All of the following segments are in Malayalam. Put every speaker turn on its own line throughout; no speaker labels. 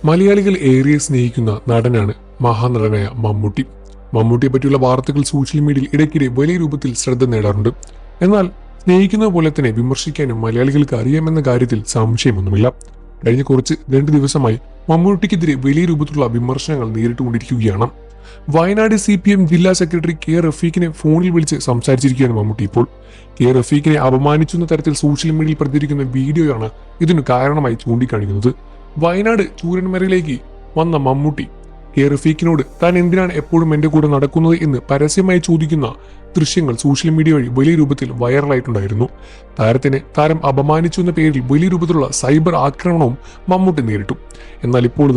മലയാളികൾ ഏറെ സ്നേഹിക്കുന്ന നടനാണ് മഹാനടനായ മമ്മൂട്ടി. മമ്മൂട്ടിയെ പറ്റിയുള്ള വാർത്തകൾ സോഷ്യൽ മീഡിയയിൽ ഇടയ്ക്കിടെ വലിയ രൂപത്തിൽ ശ്രദ്ധ നേടാറുണ്ട്. എന്നാൽ സ്നേഹിക്കുന്നത് പോലെ തന്നെ വിമർശിക്കാനും മലയാളികൾക്ക് അറിയാമെന്ന കാര്യത്തിൽ സംശയമൊന്നുമില്ല. കഴിഞ്ഞ കുറച്ച് 2 ദിവസമായി മമ്മൂട്ടിക്കെതിരെ വലിയ രൂപത്തിലുള്ള വിമർശനങ്ങൾ നേരിട്ടുകൊണ്ടിരിക്കുകയാണ്. വയനാട് CPM ജില്ലാ സെക്രട്ടറി കെ റഫീഖിനെ ഫോണിൽ വിളിച്ച് സംസാരിച്ചിരിക്കുകയാണ് മമ്മൂട്ടി. ഇപ്പോൾ കെ റഫീഖിനെ അപമാനിച്ചുന്ന തരത്തിൽ സോഷ്യൽ മീഡിയയിൽ പ്രചരിക്കുന്ന വീഡിയോയാണ് ഇതിനു കാരണമായി ചൂണ്ടിക്കാണിക്കുന്നത്. വയനാട് ചൂരന്മരയിലേക്ക് വന്ന മമ്മൂട്ടി കെ റഫീഖിനോട് താൻ എന്തിനാണ് എപ്പോഴും എന്റെ കൂടെ നടക്കുന്നത് എന്ന് പരസ്യമായി ചോദിക്കുന്ന ദൃശ്യങ്ങൾ സോഷ്യൽ മീഡിയ വഴി വലിയ രൂപത്തിൽ വൈറലായിട്ടുണ്ടായിരുന്നു. താരം അപമാനിച്ചു എന്ന പേരിൽ വലിയ രൂപത്തിലുള്ള സൈബർ ആക്രമണവും മമ്മൂട്ടി നേരിട്ടു. എന്നാൽ ഇപ്പോൾ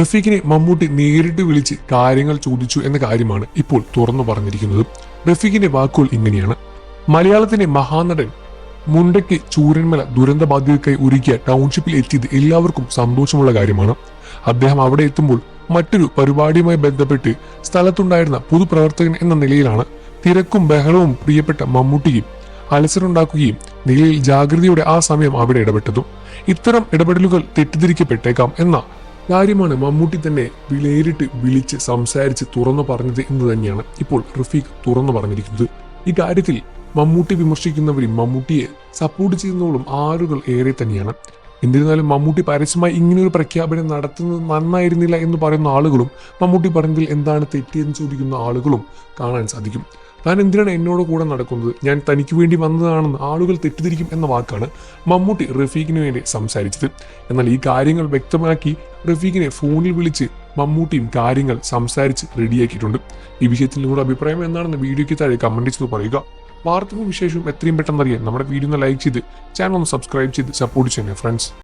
റഫീഖിനെ മമ്മൂട്ടി നേരിട്ട് വിളിച്ച് കാര്യങ്ങൾ ചോദിച്ചു എന്ന കാര്യമാണ് ഇപ്പോൾ തുറന്നു പറഞ്ഞിരിക്കുന്നത്. റഫീഖിന്റെ വാക്കുകൾ ഇങ്ങനെയാണ്: മലയാളത്തിന്റെ മഹാനടൻ മുണ്ടയ്ക്ക് ചൂരന്മല ദുരന്ത ബാധിതർക്കായി ഒരുക്കിയ ടൗൺഷിപ്പിൽ എത്തിയത് എല്ലാവർക്കും സന്തോഷമുള്ള കാര്യമാണ്. അദ്ദേഹം അവിടെ എത്തുമ്പോൾ മറ്റൊരു പരിപാടിയുമായി ബന്ധപ്പെട്ട് സ്ഥലത്തുണ്ടായിരുന്ന പൊതുപ്രവർത്തകൻ എന്ന നിലയിലാണ് തിരക്കും ബഹളവും പ്രിയപ്പെട്ട മമ്മൂട്ടിക്ക് അലസരുണ്ടാക്കുകയും നിലയിൽ ജാഗ്രതയോടെ ആ സമയം അവിടെ ഇടപെട്ടതും. ഇത്തരം ഇടപെടലുകൾ തെറ്റിദ്ധരിക്കപ്പെട്ടേക്കാം എന്ന കാര്യമാണ് മമ്മൂട്ടി തന്നെ നേരിട്ട് വിളിച്ച് സംസാരിച്ച് തുറന്നു പറഞ്ഞത് എന്ന് തന്നെയാണ് ഇപ്പോൾ റഫീഖ് തുറന്നു പറഞ്ഞിരിക്കുന്നത്. ഈ കാര്യത്തിൽ മമ്മൂട്ടി വിമർശിക്കുന്നവരും മമ്മൂട്ടിയെ സപ്പോർട്ട് ചെയ്യുന്നവരും ആളുകൾ ഏറെ തന്നെയാണ്. എന്നിരുന്നാലും മമ്മൂട്ടി പരസ്യമായി ഇങ്ങനൊരു പ്രഖ്യാപനം നടത്തുന്നത് നന്നായിരുന്നില്ല എന്ന് പറയുന്ന ആളുകളും മമ്മൂട്ടി പറഞ്ഞതിൽ എന്താണ് തെറ്റിയെന്ന് ചോദിക്കുന്ന ആളുകളും കാണാൻ സാധിക്കും. താൻ എന്തിനാണ് എന്നോട് കൂടെ നടക്കുന്നത്, ഞാൻ തനിക്ക് വേണ്ടി വന്നതാണെന്ന് ആളുകൾ തെറ്റിദ്ധരിക്കും എന്ന വാക്കാണ് മമ്മൂട്ടി റഫീഖിന് വേണ്ടി സംസാരിച്ചത്. എന്നാൽ ഈ കാര്യങ്ങൾ വ്യക്തമാക്കി റഫീഖിനെ ഫോണിൽ വിളിച്ച് മമ്മൂട്ടിയും കാര്യങ്ങൾ സംസാരിച്ച് റെഡിയാക്കിയിട്ടുണ്ട്. ഈ വിഷയത്തിൽ നിങ്ങളുടെ അഭിപ്രായം എന്താണെന്ന് വീഡിയോയ്ക്ക് താഴെ കമന്റ് ചെയ്ത് പറയുക. വാർത്തകളും വിശേഷവും എത്രയും പെട്ടെന്ന് അറിയാൻ നമ്മുടെ വീഡിയോ ഒന്ന് ലൈക്ക് ചെയ്ത് ചാനൽ ഒന്ന് സബ്സ്ക്രൈബ് ചെയ്ത് സപ്പോർട്ട് ചെയ്യണേ ഫ്രണ്ട്സ്.